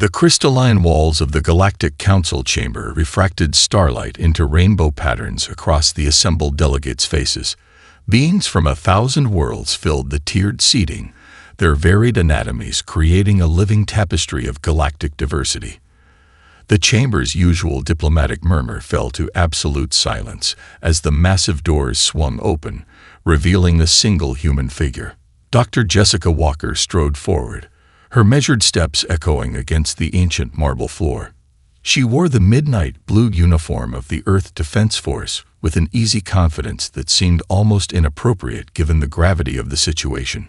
The crystalline walls of the Galactic Council chamber refracted starlight into rainbow patterns across the assembled delegates' faces. Beings from 1,000 worlds filled the tiered seating, their varied anatomies creating a living tapestry of galactic diversity. The chamber's usual diplomatic murmur fell to absolute silence as the massive doors swung open, revealing a single human figure. Dr. Jessica Walker strode forward, her measured steps echoing against the ancient marble floor. She wore the midnight blue uniform of the Earth Defense Force with an easy confidence that seemed almost inappropriate given the gravity of the situation.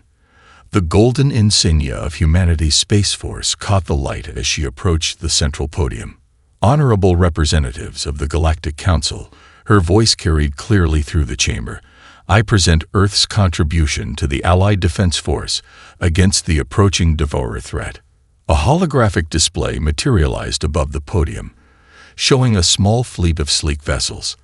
The golden insignia of humanity's Space Force caught the light as she approached the central podium. Honorable representatives of the Galactic Council, her voice carried clearly through the chamber, I present Earth's contribution to the Allied Defense Force against the approaching Devourer threat. A holographic display materialized above the podium, showing a small fleet of sleek vessels.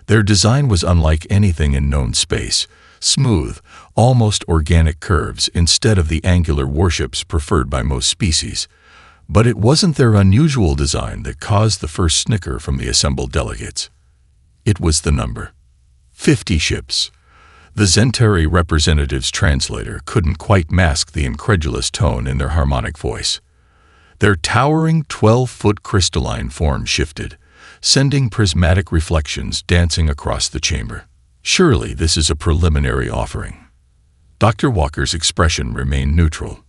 Their design was unlike anything in known space, smooth, almost organic curves instead of the angular warships preferred by most species. But it wasn't their unusual design that caused the first snicker from the assembled delegates. It was the number. 50 ships. The Zentari representative's translator couldn't quite mask the incredulous tone in their harmonic voice. Their towering 12-foot crystalline form shifted, sending prismatic reflections dancing across the chamber. Surely this is a preliminary offering. Dr. Walker's expression remained neutral.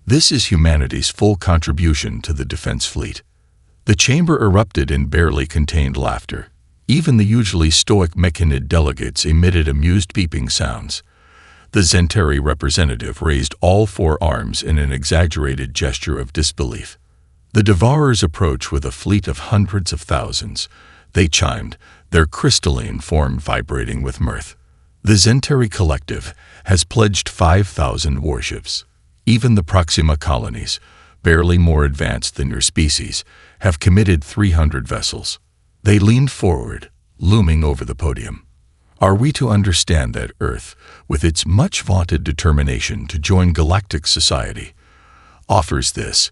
This is humanity's full contribution to the defense fleet. The chamber erupted in barely contained laughter. Even the usually stoic Mechanid delegates emitted amused beeping sounds. The Zentari representative raised all four arms in an exaggerated gesture of disbelief. The Devourers approach with a fleet of hundreds of thousands. They chimed, their crystalline form vibrating with mirth. The Zentari Collective has pledged 5,000 warships. Even the Proxima colonies, barely more advanced than your species, have committed 300 vessels. They leaned forward, looming over the podium. Are we to understand that Earth, with its much-vaunted determination to join galactic society, offers this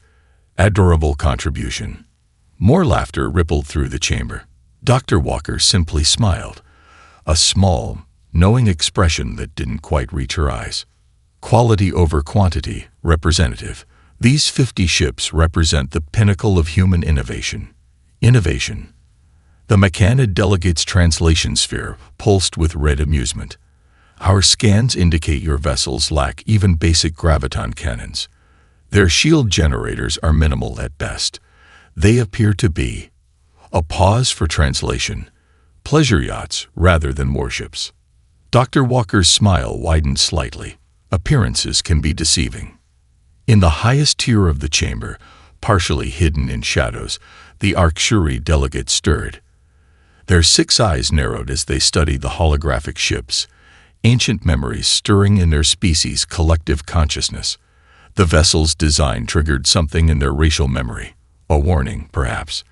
adorable contribution? More laughter rippled through the chamber. Dr. Walker simply smiled, a small, knowing expression that didn't quite reach her eyes. Quality over quantity, representative. These 50 ships represent the pinnacle of human innovation. Innovation. The Mechanid delegate's translation sphere pulsed with red amusement. Our scans indicate your vessels lack even basic graviton cannons. Their shield generators are minimal at best. They appear to be a pause for translation. Pleasure yachts rather than warships. Dr. Walker's smile widened slightly. Appearances can be deceiving. In the highest tier of the chamber, partially hidden in shadows, the Arcturi delegates stirred. Their 6 eyes narrowed as they studied the holographic ships, ancient memories stirring in their species' collective consciousness. The vessel's design triggered something in their racial memory, a warning, perhaps.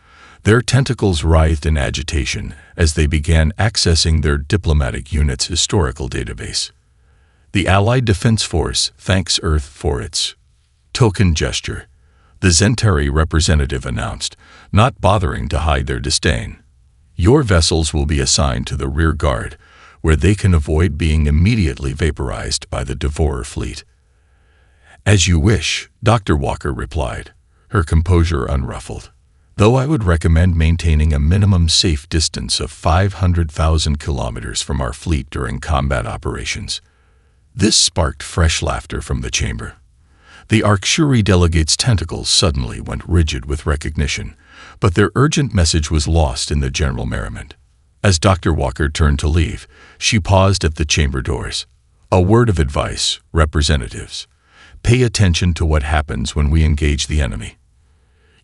Their tentacles writhed in agitation as they began accessing their diplomatic unit's historical database. The Allied Defense Force thanks Earth for its token gesture, the Zentari representative announced, not bothering to hide their disdain. Your vessels will be assigned to the rear guard, where they can avoid being immediately vaporized by the Devourer fleet. As you wish, Dr. Walker replied, her composure unruffled. Though I would recommend maintaining a minimum safe distance of 500,000 kilometers from our fleet during combat operations. This sparked fresh laughter from the chamber. The Arcturi delegate's tentacles suddenly went rigid with recognition, but their urgent message was lost in the general merriment. As Dr. Walker turned to leave, she paused at the chamber doors. A word of advice, representatives. Pay attention to what happens when we engage the enemy.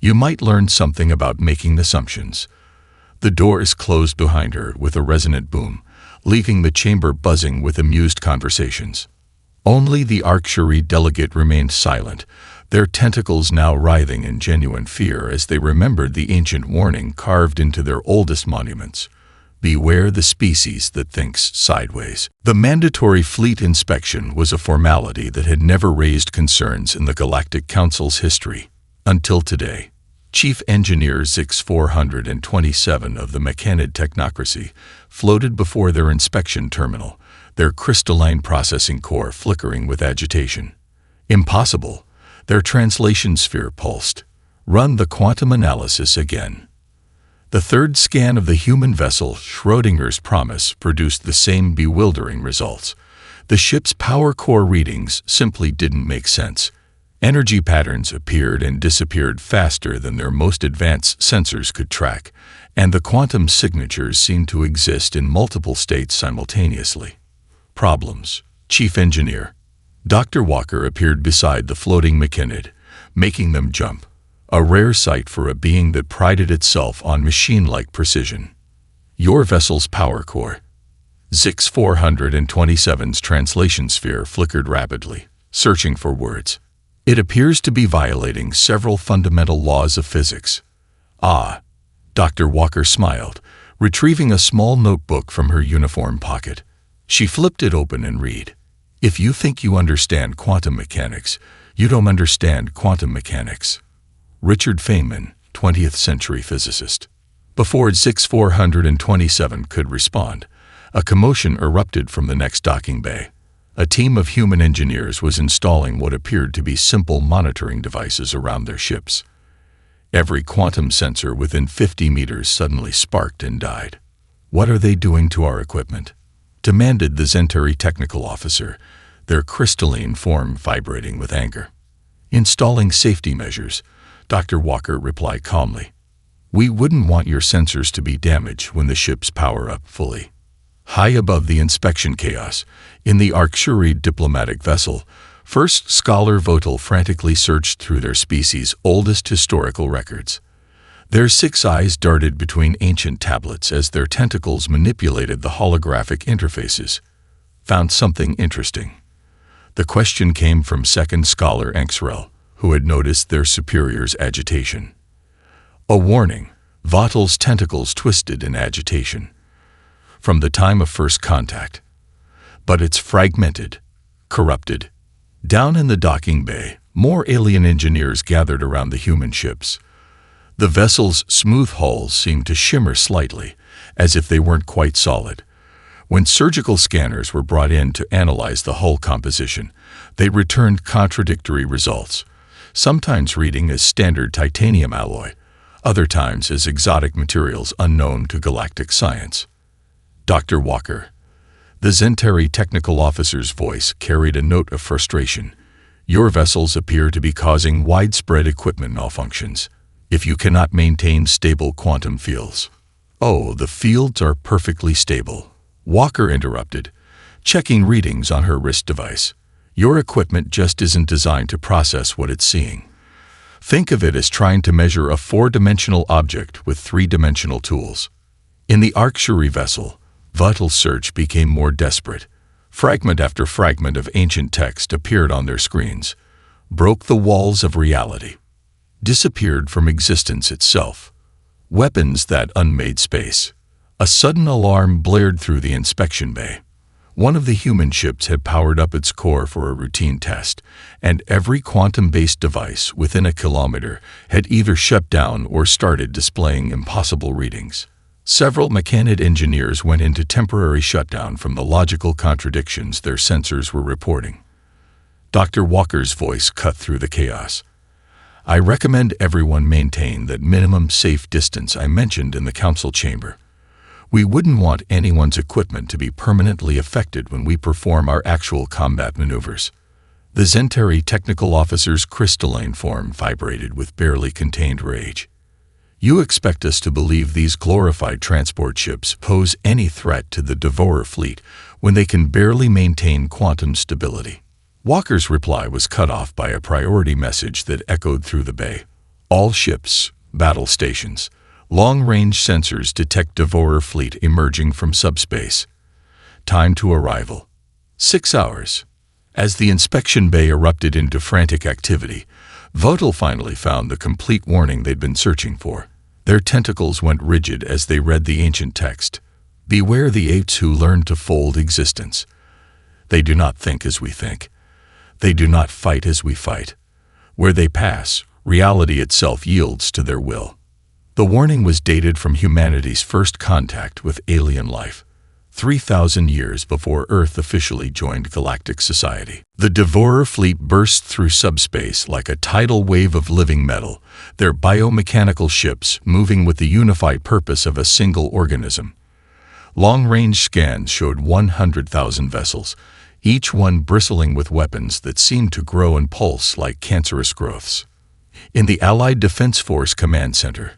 You might learn something about making assumptions. The doors closed behind her with a resonant boom, leaving the chamber buzzing with amused conversations. Only the Arcturi delegate remained silent, their tentacles now writhing in genuine fear as they remembered the ancient warning carved into their oldest monuments. Beware the species that thinks sideways. The mandatory fleet inspection was a formality that had never raised concerns in the Galactic Council's history, until today. Chief Engineer Zix-427 of the Mechanid Technocracy floated before their inspection terminal, their crystalline processing core flickering with agitation. Impossible. Their translation sphere pulsed. Run the quantum analysis again. The third scan of the human vessel, Schrodinger's promise, produced the same bewildering results. The ship's power core readings simply didn't make sense. Energy patterns appeared and disappeared faster than their most advanced sensors could track, and the quantum signatures seemed to exist in multiple states simultaneously. Problems. Chief Engineer. Dr. Walker appeared beside the floating Mechanid, making them jump. A rare sight for a being that prided itself on machine-like precision. Your vessel's power core. Zix-427's translation sphere flickered rapidly, searching for words. It appears to be violating several fundamental laws of physics. Ah, Dr. Walker smiled, retrieving a small notebook from her uniform pocket. She flipped it open and read. If you think you understand quantum mechanics, you don't understand quantum mechanics. Richard Feynman, 20th century physicist. Before Zix-427 could respond, a commotion erupted from the next docking bay. A team of human engineers was installing what appeared to be simple monitoring devices around their ships. Every quantum sensor within 50 meters suddenly sparked and died. What are they doing to our equipment? Demanded the Zentari technical officer, their crystalline form vibrating with anger. Installing safety measures, Dr. Walker replied calmly. We wouldn't want your sensors to be damaged when the ships power up fully. High above the inspection chaos, in the Arcturine diplomatic vessel, First Scholar Votel frantically searched through their species' oldest historical records. Their 6 eyes darted between ancient tablets as their tentacles manipulated the holographic interfaces. Found something interesting. The question came from Second Scholar Anxrel, who had noticed their superior's agitation. A warning. Votel's tentacles twisted in agitation. From the time of first contact. But it's fragmented, corrupted. Down in the docking bay, more alien engineers gathered around the human ships. The vessel's smooth hulls seemed to shimmer slightly, as if they weren't quite solid. When surgical scanners were brought in to analyze the hull composition, they returned contradictory results, sometimes reading as standard titanium alloy, other times as exotic materials unknown to galactic science. Dr. Walker. The Zentari technical officer's voice carried a note of frustration. Your vessels appear to be causing widespread equipment malfunctions. If you cannot maintain stable quantum fields. Oh, the fields are perfectly stable. Walker interrupted, checking readings on her wrist device. Your equipment just isn't designed to process what it's seeing. Think of it as trying to measure a 4-dimensional object with 3-dimensional tools. In the Arcturine vessel, Votel's search became more desperate. Fragment after fragment of ancient text appeared on their screens, broke the walls of reality, disappeared from existence itself. Weapons that unmade space. A sudden alarm blared through the inspection bay. One of the human ships had powered up its core for a routine test, and every quantum-based device within a kilometer had either shut down or started displaying impossible readings. Several Mechanid engineers went into temporary shutdown from the logical contradictions their sensors were reporting. Dr. Walker's voice cut through the chaos. I recommend everyone maintain that minimum safe distance I mentioned in the council chamber. We wouldn't want anyone's equipment to be permanently affected when we perform our actual combat maneuvers. The Zentari technical officer's crystalline form vibrated with barely contained rage. You expect us to believe these glorified transport ships pose any threat to the Devourer fleet when they can barely maintain quantum stability. Walker's reply was cut off by a priority message that echoed through the bay. All ships, battle stations, long-range sensors detect Devourer fleet emerging from subspace. Time to arrival. 6 hours. As the inspection bay erupted into frantic activity, Votel finally found the complete warning they'd been searching for. Their tentacles went rigid as they read the ancient text. Beware the apes who learn to fold existence. They do not think as we think. They do not fight as we fight. Where they pass, Reality itself yields to their will. The warning was dated from humanity's first contact with alien life, 3,000 years before Earth officially joined galactic society. The Devourer fleet burst through subspace like a tidal wave of living metal, their biomechanical ships moving with the unified purpose of a single organism. Long-range scans showed 100,000 vessels, each one bristling with weapons that seemed to grow and pulse like cancerous growths. In the Allied Defense Force Command Center,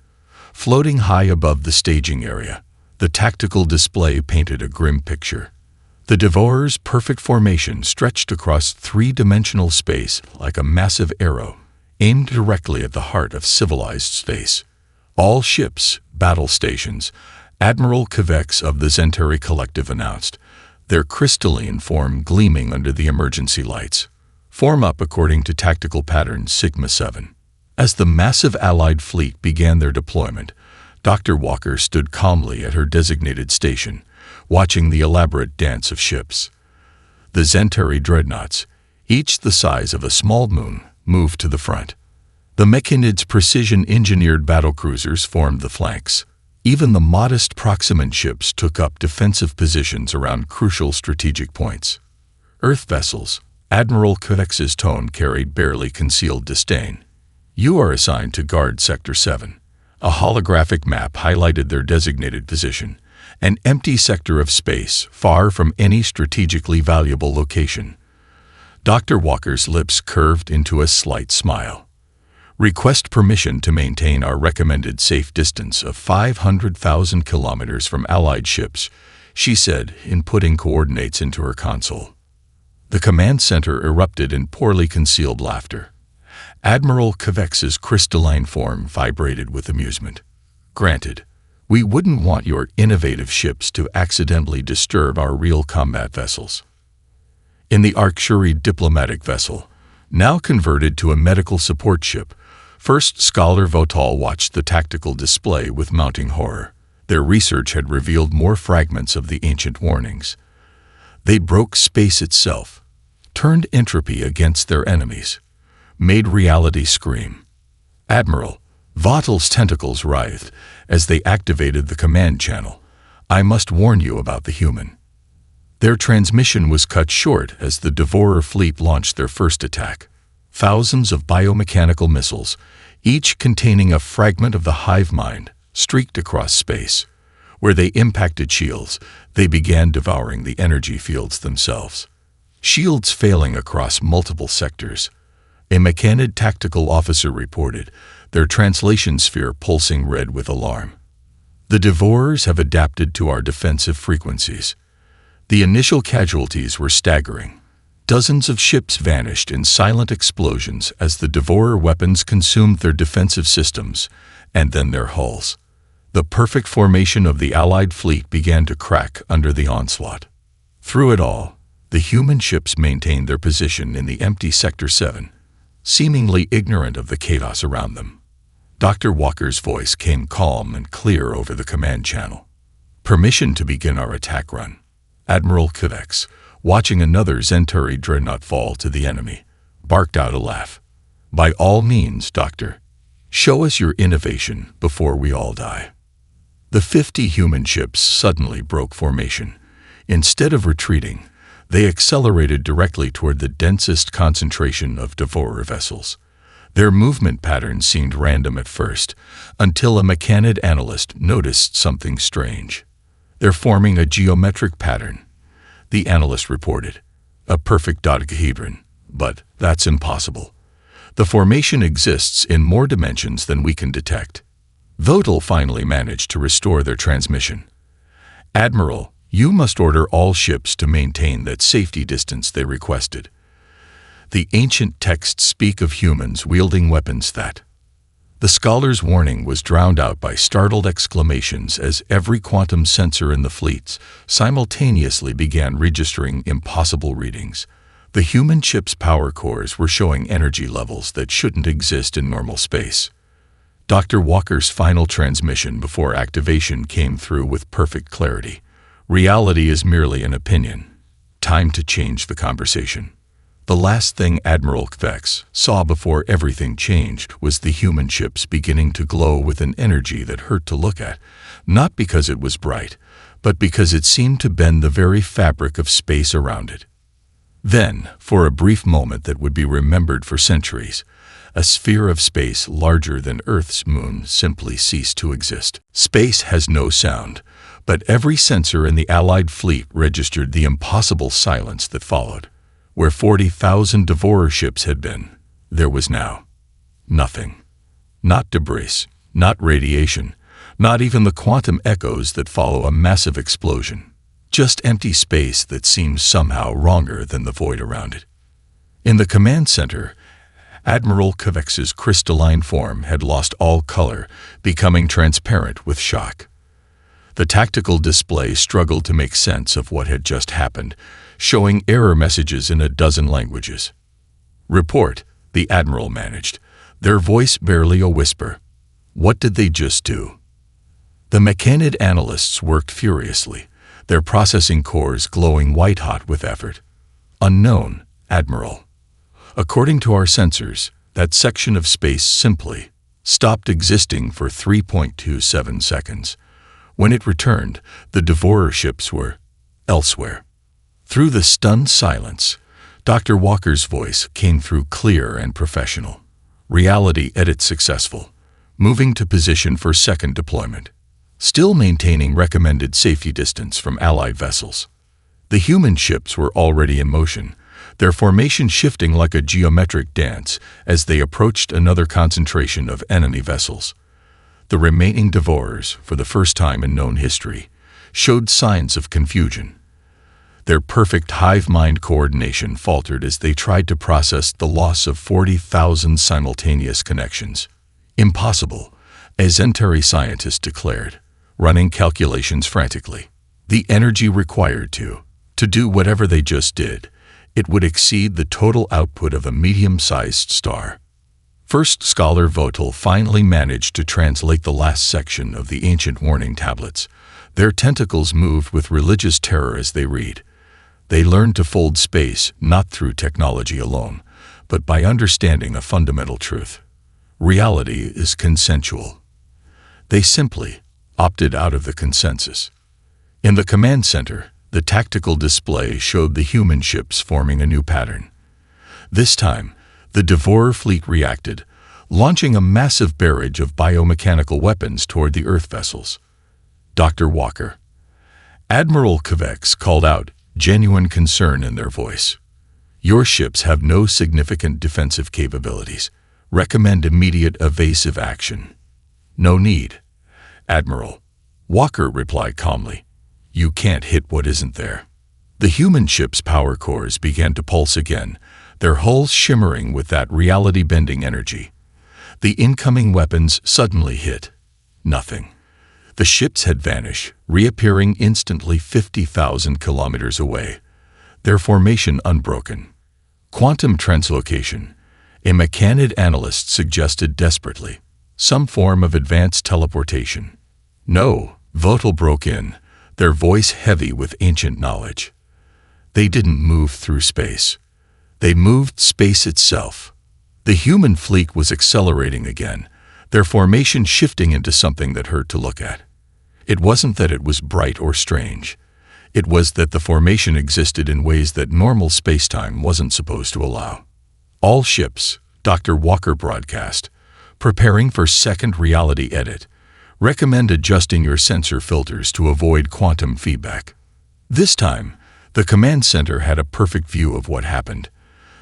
floating high above the staging area, the tactical display painted a grim picture. The Devourer's perfect formation stretched across three-dimensional space like a massive arrow, aimed directly at the heart of civilized space. All ships, battle stations, Admiral Kvex of the Zentari Collective announced, their crystalline form gleaming under the emergency lights. Form up according to tactical pattern Sigma 7. As the massive Allied fleet began their deployment, Dr. Walker stood calmly at her designated station, watching the elaborate dance of ships. The Zentari dreadnoughts, each the size of a small moon, moved to the front. The Mechanids' precision-engineered battlecruisers formed the flanks. Even the modest Proximant ships took up defensive positions around crucial strategic points. Earth vessels, Admiral Kvex's tone carried barely concealed disdain. You are assigned to guard Sector 7. A holographic map highlighted their designated position, an empty sector of space far from any strategically valuable location. Dr. Walker's lips curved into a slight smile. Request permission to maintain our recommended safe distance of 500,000 kilometers from Allied ships, she said, inputting coordinates into her console. The command center erupted in poorly concealed laughter. Admiral Kvex's crystalline form vibrated with amusement. Granted, we wouldn't want your innovative ships to accidentally disturb our real combat vessels. In the Arcturi diplomatic vessel, now converted to a medical support ship, First Scholar Votal watched the tactical display with mounting horror. Their research had revealed more fragments of the ancient warnings. They broke space itself, turned entropy against their enemies, made reality scream. Admiral, Votal's tentacles writhed as they activated the command channel. I must warn you about the human. Their transmission was cut short as the Devourer fleet launched their first attack. Thousands of biomechanical missiles, each containing a fragment of the hive mind, streaked across space. Where they impacted shields, they began devouring the energy fields themselves. Shields failing across multiple sectors. A Mechanid tactical officer reported, their translation sphere pulsing red with alarm. The Devourers have adapted to our defensive frequencies. The initial casualties were staggering. Dozens of ships vanished in silent explosions as the Devourer weapons consumed their defensive systems, and then their hulls. The perfect formation of the Allied fleet began to crack under the onslaught. Through it all, the human ships maintained their position in the empty Sector 7, seemingly ignorant of the chaos around them. Dr. Walker's voice came calm and clear over the command channel. Permission to begin our attack run. Admiral Kvex, watching another Zentari dreadnought fall to the enemy, barked out a laugh. By all means, Doctor. Show us your innovation before we all die. The 50 human ships suddenly broke formation. Instead of retreating, they accelerated directly toward the densest concentration of Devourer vessels. Their movement patterns seemed random at first, until a Mechanid analyst noticed something strange. They're forming a geometric pattern, the analyst reported. A perfect dodecahedron, but that's impossible. The formation exists in more dimensions than we can detect. Votal finally managed to restore their transmission. Admiral, you must order all ships to maintain that safety distance they requested. The ancient texts speak of humans wielding weapons that. The scholar's warning was drowned out by startled exclamations as every quantum sensor in the fleets simultaneously began registering impossible readings. The human ship's power cores were showing energy levels that shouldn't exist in normal space. Dr. Walker's final transmission before activation came through with perfect clarity. Reality is merely an opinion. Time to change the conversation. The last thing Admiral Kvex saw before everything changed was the human ships beginning to glow with an energy that hurt to look at, not because it was bright, but because it seemed to bend the very fabric of space around it. Then, for a brief moment that would be remembered for centuries, a sphere of space larger than Earth's moon simply ceased to exist. Space has no sound, but every sensor in the Allied fleet registered the impossible silence that followed. Where 40,000 Devourer ships had been, there was now nothing. Not debris, not radiation, not even the quantum echoes that follow a massive explosion. Just empty space that seemed somehow wronger than the void around it. In the command center, Admiral Kvex's crystalline form had lost all color, becoming transparent with shock. The tactical display struggled to make sense of what had just happened, showing error messages in a dozen languages. "Report," the Admiral managed, their voice barely a whisper. What did they just do? The Mechanid analysts worked furiously, their processing cores glowing white-hot with effort. "Unknown, Admiral. According to our sensors, that section of space simply stopped existing for 3.27 seconds. When it returned, the Devourer ships were elsewhere." Through the stunned silence, Dr. Walker's voice came through clear and professional. "Reality edit successful. Moving to position for second deployment. Still maintaining recommended safety distance from Allied vessels." The human ships were already in motion, their formation shifting like a geometric dance as they approached another concentration of enemy vessels. The remaining Devourers, for the first time in known history, showed signs of confusion. Their perfect hive-mind coordination faltered as they tried to process the loss of 40,000 simultaneous connections. Impossible, as Zentari scientists declared, running calculations frantically. The energy required to do whatever they just did, it would exceed the total output of a medium-sized star. First Scholar Votel finally managed to translate the last section of the ancient warning tablets. Their tentacles moved with religious terror as they read. They learned to fold space not through technology alone, but by understanding a fundamental truth. Reality is consensual. They simply opted out of the consensus. In the command center, the tactical display showed the human ships forming a new pattern. This time, the Devourer fleet reacted, launching a massive barrage of biomechanical weapons toward the Earth vessels. Dr. Walker. Admiral Kvex called out, genuine concern in their voice. "Your ships have no significant defensive capabilities. Recommend immediate evasive action." "No need, Admiral," Walker replied calmly. "You can't hit what isn't there." The human ship's power cores began to pulse again, their hulls shimmering with that reality-bending energy. The incoming weapons suddenly hit. Nothing. The ships had vanished, reappearing instantly 50,000 kilometers away, their formation unbroken. Quantum translocation, a Mechanid analyst suggested desperately. Some form of advanced teleportation. "No," Votel broke in, their voice heavy with ancient knowledge. "They didn't move through space. They moved space itself." The human fleet was accelerating again, their formation shifting into something that hurt to look at. It wasn't that it was bright or strange. It was that the formation existed in ways that normal spacetime wasn't supposed to allow. "All ships," Dr. Walker broadcast, "preparing for second reality edit. Recommend adjusting your sensor filters to avoid quantum feedback." This time, the command center had a perfect view of what happened.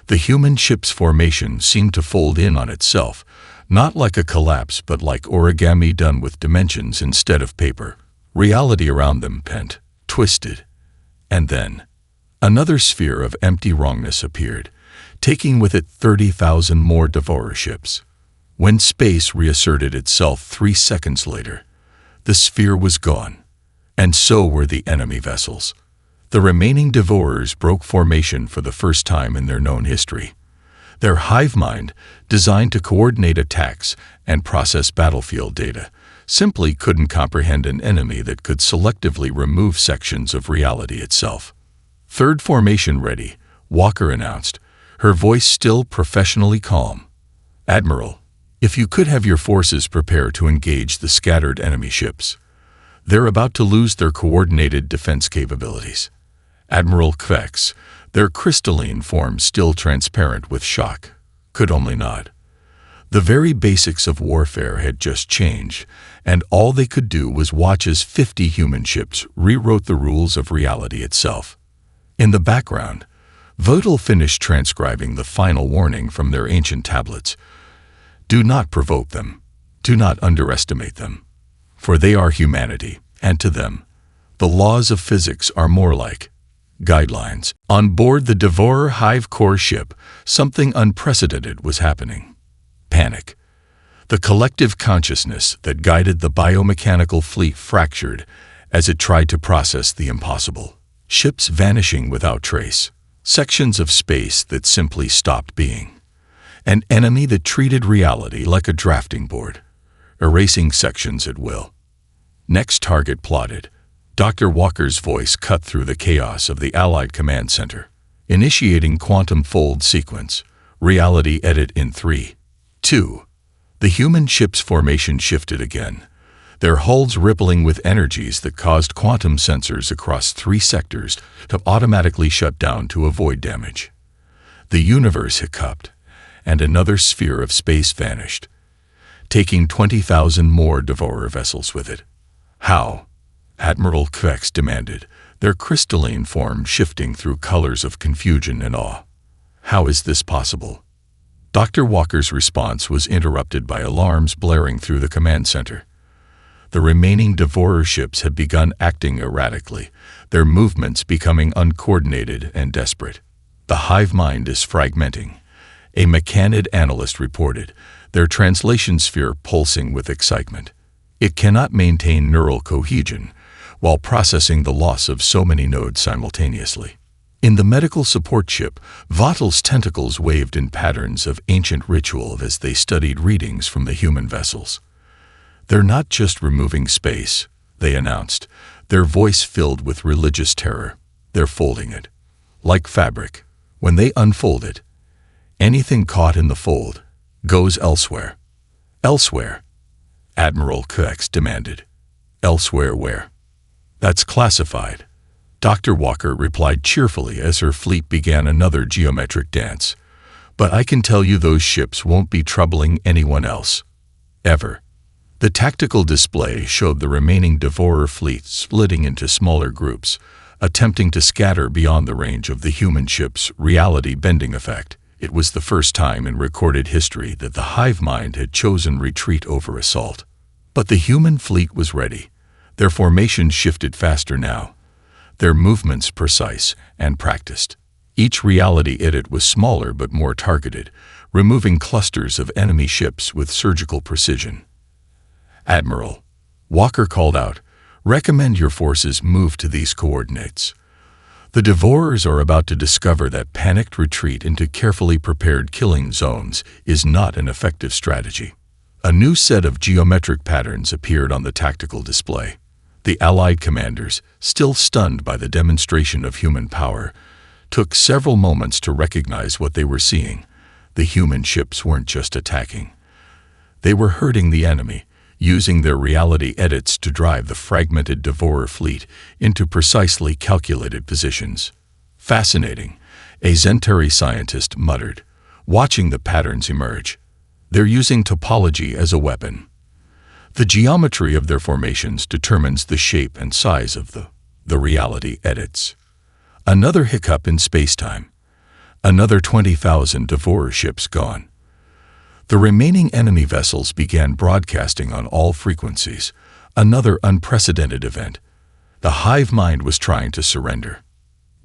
The human ship's formation seemed to fold in on itself, not like a collapse but like origami done with dimensions instead of paper. Reality around them bent, twisted. And then, another sphere of empty wrongness appeared, taking with it 30,000 more Devourer ships. When space reasserted itself 3 seconds later, the sphere was gone, and so were the enemy vessels. The remaining Devourers broke formation for the first time in their known history. Their hive mind, designed to coordinate attacks and process battlefield data, simply couldn't comprehend an enemy that could selectively remove sections of reality itself. "Third formation ready," Walker announced, her voice still professionally calm. "Admiral, if you could have your forces prepare to engage the scattered enemy ships. They're about to lose their coordinated defense capabilities." Admiral Kvex, their crystalline form still transparent with shock, could only nod. The very basics of warfare had just changed, and all they could do was watch as 50 human ships rewrote the rules of reality itself. In the background, Votel finished transcribing the final warning from their ancient tablets. "Do not provoke them. Do not underestimate them. For they are humanity, and to them, the laws of physics are more like guidelines." On board the Devourer Hive core ship, something unprecedented was happening. Panic. The collective consciousness that guided the biomechanical fleet fractured as it tried to process the impossible. Ships vanishing without trace. Sections of space that simply stopped being. An enemy that treated reality like a drafting board, erasing sections at will. Next target plotted. Dr. Walker's voice cut through the chaos of the Allied Command Center. Initiating quantum fold sequence. Reality edit in 3, 2. The human ship's formation shifted again, their hulls rippling with energies that caused quantum sensors across 3 sectors to automatically shut down to avoid damage. The universe hiccuped, and another sphere of space vanished, taking 20,000 more Devourer vessels with it. "How?" Admiral Kvex demanded, their crystalline form shifting through colors of confusion and awe. "How is this possible?" Dr. Walker's response was interrupted by alarms blaring through the command center. The remaining Devourer ships had begun acting erratically, their movements becoming uncoordinated and desperate. "The hive mind is fragmenting," a Mechanid analyst reported, their translation sphere pulsing with excitement. "It cannot maintain neural cohesion while processing the loss of so many nodes simultaneously." In the medical support ship, Votel's tentacles waved in patterns of ancient ritual as they studied readings from the human vessels. "They're not just removing space," they announced, their voice filled with religious terror. "They're folding it. Like fabric. When they unfold it, anything caught in the fold goes elsewhere." "Elsewhere?" Admiral Kvex demanded. "Elsewhere where?" "That's classified," Dr. Walker replied cheerfully as her fleet began another geometric dance. "But I can tell you those ships won't be troubling anyone else. Ever." The tactical display showed the remaining Devourer fleet splitting into smaller groups, attempting to scatter beyond the range of the human ship's reality-bending effect. It was the first time in recorded history that the hive mind had chosen retreat over assault. But the human fleet was ready. Their formations shifted faster now, their movements precise and practiced. Each reality edit was smaller but more targeted, removing clusters of enemy ships with surgical precision. "Admiral," Walker called out, "recommend your forces move to these coordinates. The Devourers are about to discover that panicked retreat into carefully prepared killing zones is not an effective strategy." A new set of geometric patterns appeared on the tactical display. The Allied commanders, still stunned by the demonstration of human power, took several moments to recognize what they were seeing. The human ships weren't just attacking. They were hurting the enemy, using their reality edits to drive the fragmented Devourer fleet into precisely calculated positions. "Fascinating," a Zentari scientist muttered, watching the patterns emerge. "They're using topology as a weapon. The geometry of their formations determines the shape and size of the reality edits." Another hiccup in spacetime. Another 20,000 Devourer ships gone. The remaining enemy vessels began broadcasting on all frequencies, another unprecedented event. The hive mind was trying to surrender.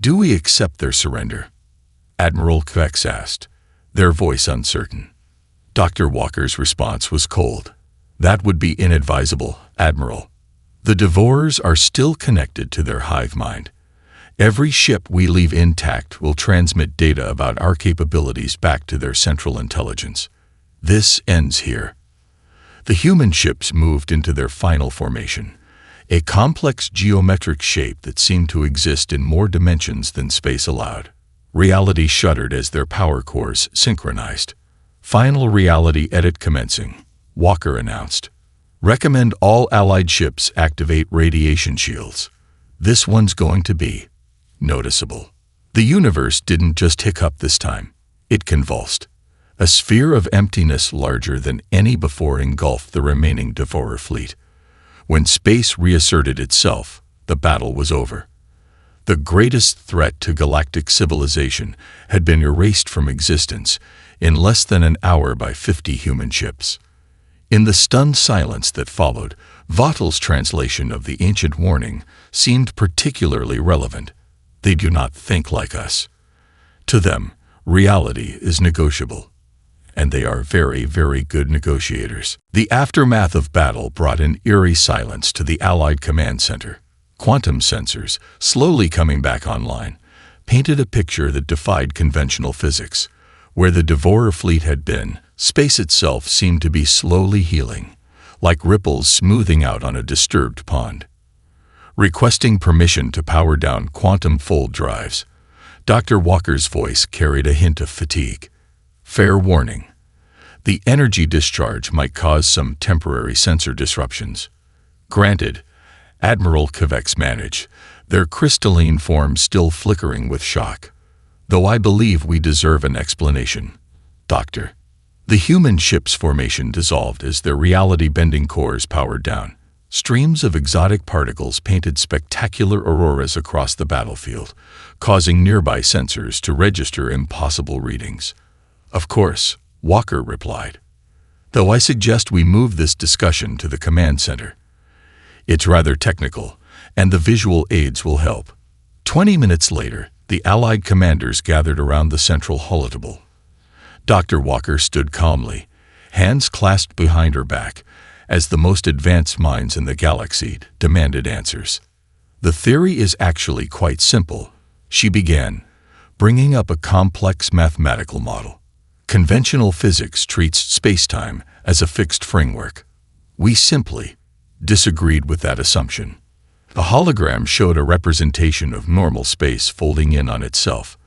"Do we accept their surrender?" Admiral Kvex asked, their voice uncertain. Dr. Walker's response was cold. "That would be inadvisable, Admiral. The Devourers are still connected to their hive mind. Every ship we leave intact will transmit data about our capabilities back to their central intelligence. This ends here." The human ships moved into their final formation, a complex geometric shape that seemed to exist in more dimensions than space allowed. Reality shuddered as their power cores synchronized. Final reality edit commencing, Walker announced. Recommend all allied ships activate radiation shields. This one's going to be noticeable. The universe didn't just hiccup this time. It convulsed. A sphere of emptiness larger than any before engulfed the remaining Devourer fleet. When space reasserted itself, the battle was over. The greatest threat to galactic civilization had been erased from existence in less than an hour by 50 human ships. In the stunned silence that followed, Vaughtl's translation of the ancient warning seemed particularly relevant. They do not think like us. To them, reality is negotiable. And they are very, very good negotiators. The aftermath of battle brought an eerie silence to the Allied command center. Quantum sensors, slowly coming back online, painted a picture that defied conventional physics. Where the Devourer fleet had been, space itself seemed to be slowly healing, like ripples smoothing out on a disturbed pond. Requesting permission to power down quantum fold drives, Dr. Walker's voice carried a hint of fatigue. Fair warning. The energy discharge might cause some temporary sensor disruptions. Granted, Admiral Kvex managed, their crystalline form still flickering with shock. Though I believe we deserve an explanation, Doctor. The human ship's formation dissolved as their reality-bending cores powered down. Streams of exotic particles painted spectacular auroras across the battlefield, causing nearby sensors to register impossible readings. Of course, Walker replied. Though I suggest we move this discussion to the command center. It's rather technical, and the visual aids will help. 20 minutes later, the Allied commanders gathered around the central holotable. Dr. Walker stood calmly, hands clasped behind her back, as the most advanced minds in the galaxy demanded answers. The theory is actually quite simple, she began, bringing up a complex mathematical model. Conventional physics treats space-time as a fixed framework. We simply disagreed with that assumption. The hologram showed a representation of normal space folding in on itself.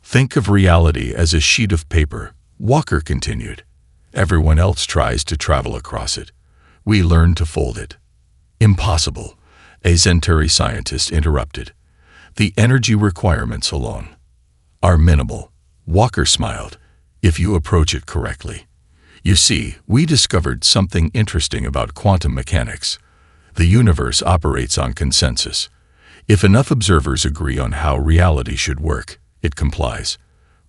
Think of reality as a sheet of paper, Walker continued. Everyone else tries to travel across it. We learn to fold it. Impossible, a Zentari scientist interrupted. The energy requirements alone are minimal. Walker smiled. If you approach it correctly. You see, we discovered something interesting about quantum mechanics. The universe operates on consensus. If enough observers agree on how reality should work, it complies.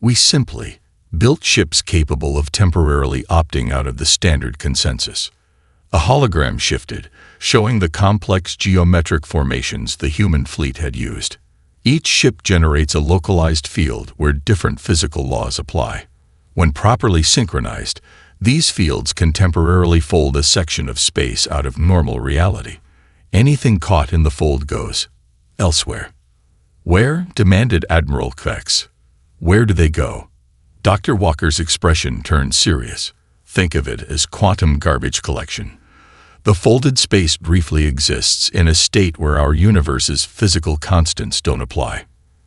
We simply built ships capable of temporarily opting out of the standard consensus. A hologram shifted, showing the complex geometric formations the human fleet had used. Each ship generates a localized field where different physical laws apply. When properly synchronized, these fields can temporarily fold a section of space out of normal reality. Anything caught in the fold goes elsewhere. Where? Demanded Admiral Kvex. Where do they go? Dr. Walker's expression turned serious. Think of it as quantum garbage collection. The folded space briefly exists in a state where our universe's physical constants don't apply.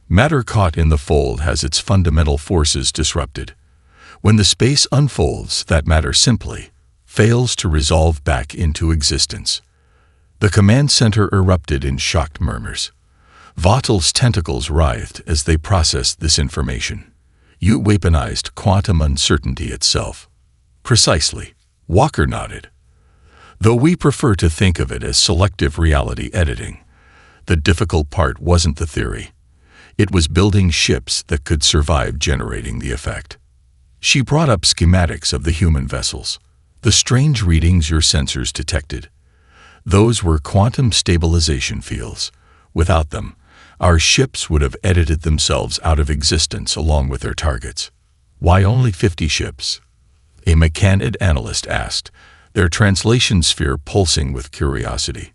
Matter caught in the fold has its fundamental forces disrupted. When the space unfolds, that matter simply fails to resolve back into existence. The command center erupted in shocked murmurs. Vaughtl's tentacles writhed as they processed this information. You weaponized quantum uncertainty itself. Precisely. Walker nodded. Though we prefer to think of it as selective reality editing, the difficult part wasn't the theory. It was building ships that could survive generating the effect. She brought up schematics of the human vessels, the strange readings your sensors detected. Those were quantum stabilization fields. Without them, our ships would have edited themselves out of existence along with their targets. Why only 50 ships? A mechanid analyst asked, their translation sphere pulsing with curiosity.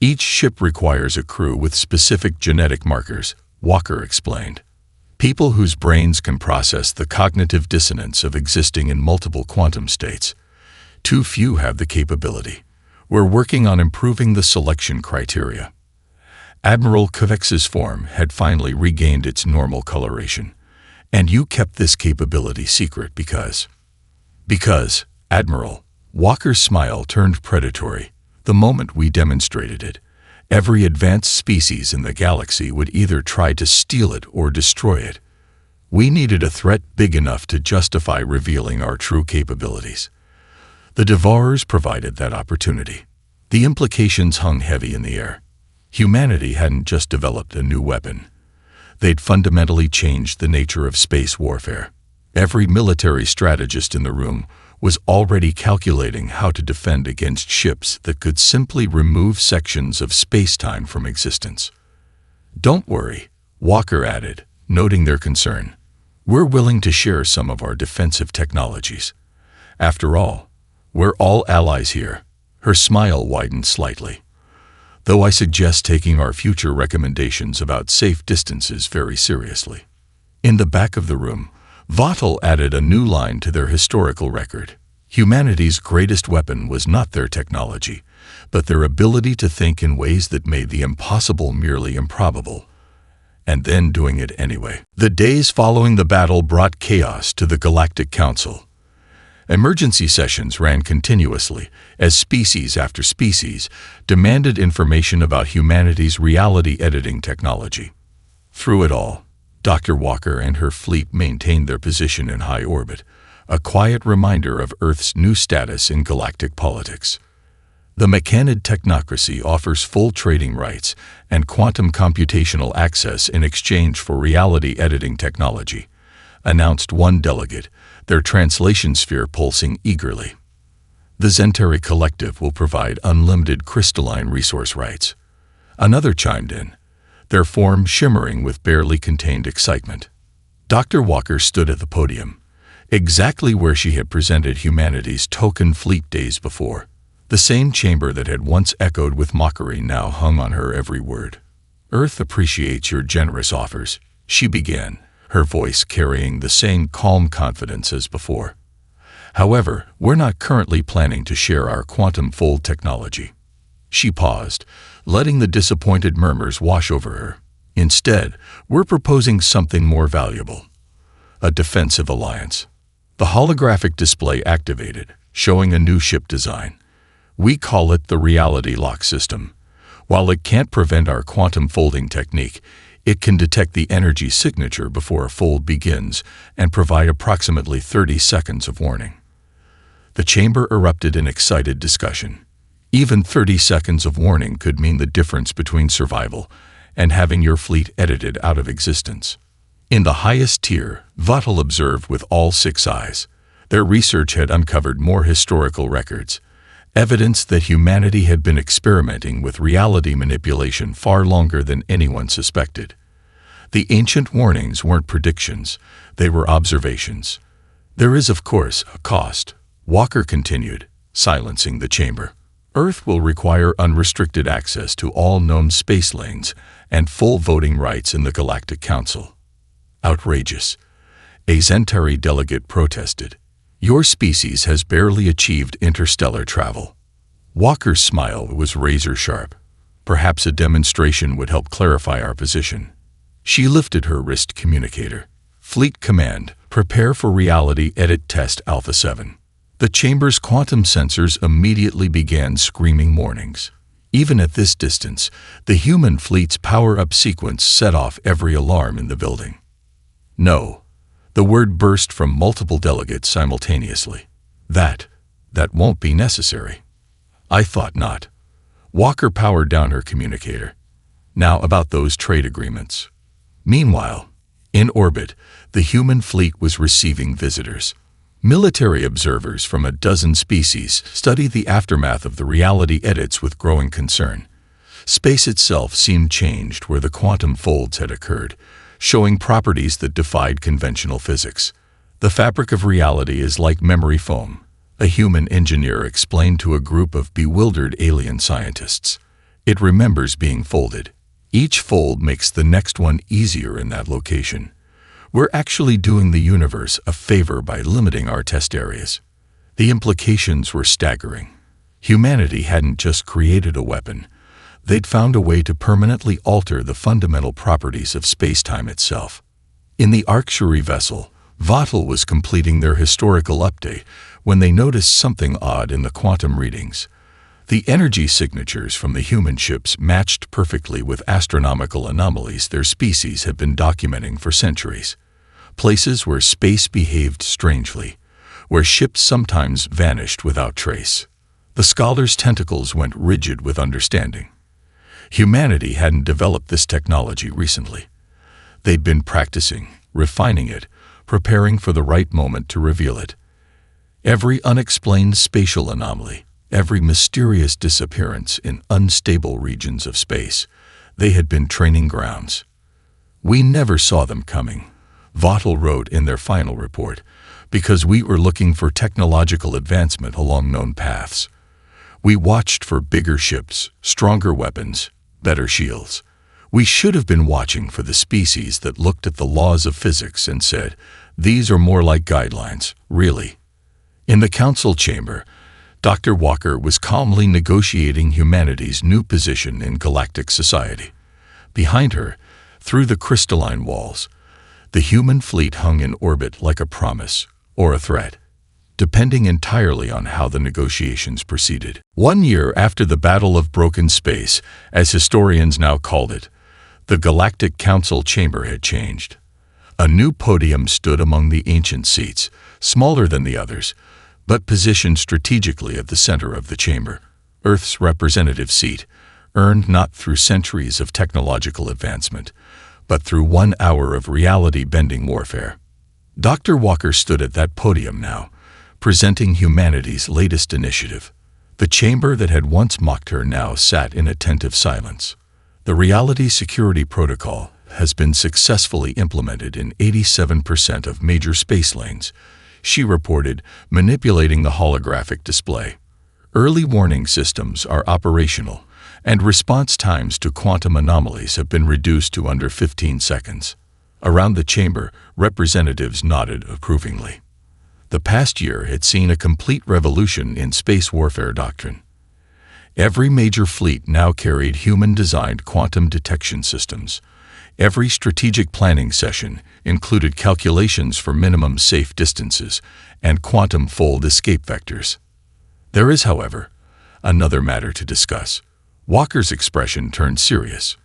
Each ship requires a crew with specific genetic markers, Walker explained. People whose brains can process the cognitive dissonance of existing in multiple quantum states. Too few have the capability. We're working on improving the selection criteria. Admiral Kvex's form had finally regained its normal coloration. And you kept this capability secret because, Admiral, Walker's smile turned predatory the moment we demonstrated it. Every advanced species in the galaxy would either try to steal it or destroy it. We needed a threat big enough to justify revealing our true capabilities. The Devourers provided that opportunity. The implications hung heavy in the air. Humanity hadn't just developed a new weapon. They'd fundamentally changed the nature of space warfare. Every military strategist in the room was already calculating how to defend against ships that could simply remove sections of space-time from existence. "Don't worry," Walker added, noting their concern. "We're willing to share some of our defensive technologies. After all, we're all allies here." Her smile widened slightly. "Though I suggest taking our future recommendations about safe distances very seriously." In the back of the room, Vatal added a new line to their historical record. Humanity's greatest weapon was not their technology, but their ability to think in ways that made the impossible merely improbable, and then doing it anyway. The days following the battle brought chaos to the Galactic Council. Emergency sessions ran continuously as species after species demanded information about humanity's reality editing technology. Through it all, Dr. Walker and her fleet maintained their position in high orbit, a quiet reminder of Earth's new status in galactic politics. The Mechanid technocracy offers full trading rights and quantum computational access in exchange for reality editing technology, announced one delegate, their translation sphere pulsing eagerly. The Zentari Collective will provide unlimited crystalline resource rights. Another chimed in, their form shimmering with barely contained excitement. Dr. Walker stood at the podium, exactly where she had presented humanity's token fleet days before. The same chamber that had once echoed with mockery now hung on her every word. "Earth appreciates your generous offers," she began, her voice carrying the same calm confidence as before. "However, we're not currently planning to share our quantum fold technology." She paused, letting the disappointed murmurs wash over her. "Instead, we're proposing something more valuable. A defensive alliance." The holographic display activated, showing a new ship design. "We call it the Reality Lock System. While it can't prevent our quantum folding technique, it can detect the energy signature before a fold begins and provide approximately 30 seconds of warning." The chamber erupted in excited discussion. Even 30 seconds of warning could mean the difference between survival and having your fleet edited out of existence. In the highest tier, Vatal observed with all 6 eyes. Their research had uncovered more historical records, evidence that humanity had been experimenting with reality manipulation far longer than anyone suspected. The ancient warnings weren't predictions, they were observations. "There is, of course, a cost," Walker continued, silencing the chamber. "Earth will require unrestricted access to all known space lanes and full voting rights in the Galactic Council." "Outrageous," a Zentari delegate protested. "Your species has barely achieved interstellar travel." Walker's smile was razor-sharp. "Perhaps a demonstration would help clarify our position." She lifted her wrist communicator. "Fleet Command, prepare for Reality Edit Test Alpha 7. The chamber's quantum sensors immediately began screaming warnings. Even at this distance, the human fleet's power-up sequence set off every alarm in the building. "No." The word burst from multiple delegates simultaneously. That won't be necessary." "I thought not." Walker powered down her communicator. "Now about those trade agreements." Meanwhile, in orbit, the human fleet was receiving visitors. Military observers from a dozen species studied the aftermath of the reality edits with growing concern. Space itself seemed changed where the quantum folds had occurred, showing properties that defied conventional physics. "The fabric of reality is like memory foam," a human engineer explained to a group of bewildered alien scientists. "It remembers being folded. Each fold makes the next one easier in that location. We're actually doing the universe a favor by limiting our test areas." The implications were staggering. Humanity hadn't just created a weapon. They'd found a way to permanently alter the fundamental properties of space-time itself. In the Arctuary vessel, Vatal was completing their historical update when they noticed something odd in the quantum readings. The energy signatures from the human ships matched perfectly with astronomical anomalies their species had been documenting for centuries. Places where space behaved strangely, where ships sometimes vanished without trace. The scholar's tentacles went rigid with understanding. Humanity hadn't developed this technology recently. They'd been practicing, refining it, preparing for the right moment to reveal it. Every unexplained spatial anomaly, every mysterious disappearance in unstable regions of space, they had been training grounds. We never saw them coming, Vatal wrote in their final report, because we were looking for technological advancement along known paths. We watched for bigger ships, stronger weapons, better shields. We should have been watching for the species that looked at the laws of physics and said, "These are more like guidelines, really." In the council chamber, Dr. Walker was calmly negotiating humanity's new position in galactic society. Behind her, through the crystalline walls, the human fleet hung in orbit like a promise or a threat, depending entirely on how the negotiations proceeded. 1 year after the Battle of Broken Space, as historians now called it, the Galactic Council chamber had changed. A new podium stood among the ancient seats, smaller than the others, but positioned strategically at the center of the chamber. Earth's representative seat, earned not through centuries of technological advancement, but through 1 hour of reality-bending warfare. Dr. Walker stood at that podium now, presenting humanity's latest initiative. The chamber that had once mocked her now sat in attentive silence. The Reality Security Protocol has been successfully implemented in 87% of major space lanes, she reported, manipulating the holographic display. Early warning systems are operational, and response times to quantum anomalies have been reduced to under 15 seconds. Around the chamber, representatives nodded approvingly. The past year had seen a complete revolution in space warfare doctrine. Every major fleet now carried human-designed quantum detection systems. Every strategic planning session included calculations for minimum safe distances and quantum fold escape vectors. There is, however, another matter to discuss. Walker's expression turned serious.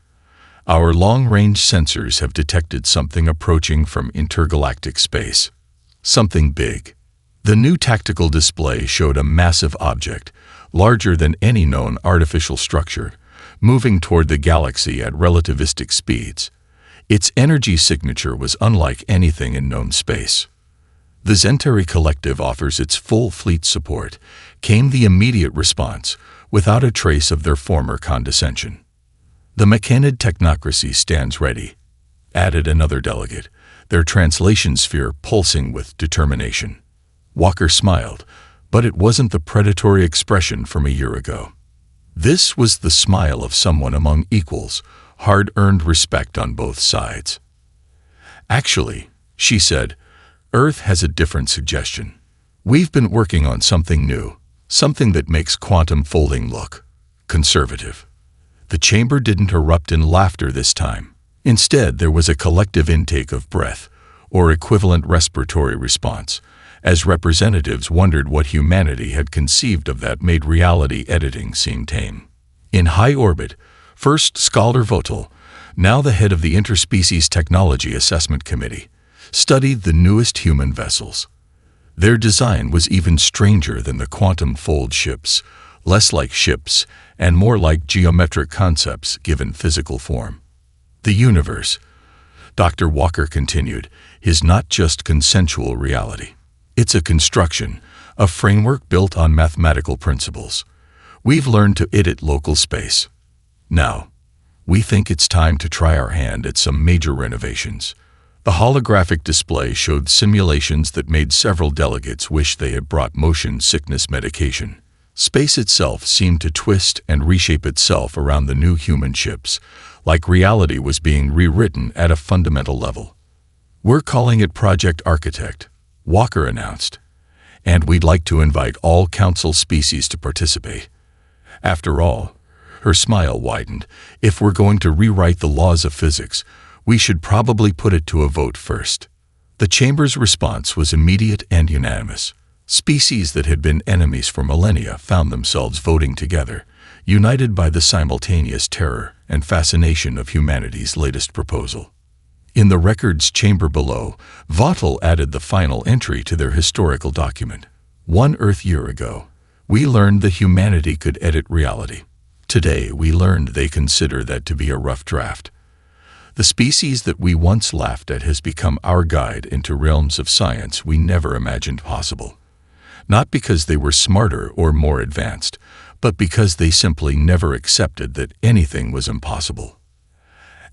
Our long-range sensors have detected something approaching from intergalactic space. Something big. The new tactical display showed a massive object, larger than any known artificial structure, moving toward the galaxy at relativistic speeds. Its energy signature was unlike anything in known space. The Zentari Collective offers its full fleet support, came the immediate response, without a trace of their former condescension. The Mechanid technocracy stands ready, added another delegate, their translation sphere pulsing with determination. Walker smiled, but it wasn't the predatory expression from a year ago. This was the smile of someone among equals, hard-earned respect on both sides. Actually, she said, Earth has a different suggestion. We've been working on something new, something that makes quantum folding look conservative. The chamber didn't erupt in laughter this time. Instead, there was a collective intake of breath, or equivalent respiratory response, as representatives wondered what humanity had conceived of that made reality editing seem tame. In high orbit, first Scholar Votel, now the head of the Interspecies Technology Assessment Committee, studied the newest human vessels. Their design was even stranger than the quantum fold ships, less like ships and more like geometric concepts given physical form. The universe, Dr. Walker continued, is not just consensual reality. It's a construction, a framework built on mathematical principles. We've learned to edit local space. Now, we think it's time to try our hand at some major renovations. The holographic display showed simulations that made several delegates wish they had brought motion sickness medication. Space itself seemed to twist and reshape itself around the new human ships, like reality was being rewritten at a fundamental level. We're calling it Project Architect, Walker announced, and we'd like to invite all council species to participate. After all, her smile widened, if we're going to rewrite the laws of physics, We should probably put it to a vote first. The chamber's response was immediate and unanimous. Species that had been enemies for millennia found themselves voting together, united by the simultaneous terror and fascination of humanity's latest proposal. In the records chamber below, Vaughtel added the final entry to their historical document. 1 Earth year ago, we learned that humanity could edit reality. Today, we learned they consider that to be a rough draft. The species that we once laughed at has become our guide into realms of science we never imagined possible. Not because they were smarter or more advanced, but because they simply never accepted that anything was impossible.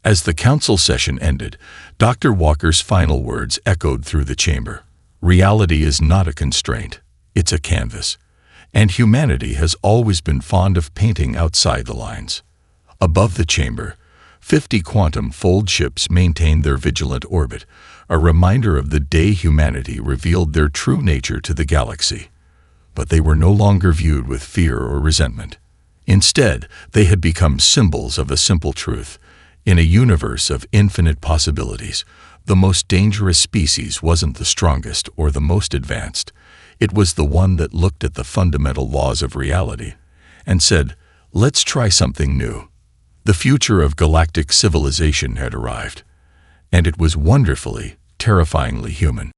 As the council session ended, Dr. Walker's final words echoed through the chamber. Reality is not a constraint, it's a canvas. And humanity has always been fond of painting outside the lines. Above the chamber, 50 quantum fold ships maintained their vigilant orbit, a reminder of the day humanity revealed their true nature to the galaxy. But they were no longer viewed with fear or resentment. Instead, they had become symbols of a simple truth. In a universe of infinite possibilities, the most dangerous species wasn't the strongest or the most advanced. It was the one that looked at the fundamental laws of reality and said, let's try something new. The future of galactic civilization had arrived, and it was wonderfully, terrifyingly human.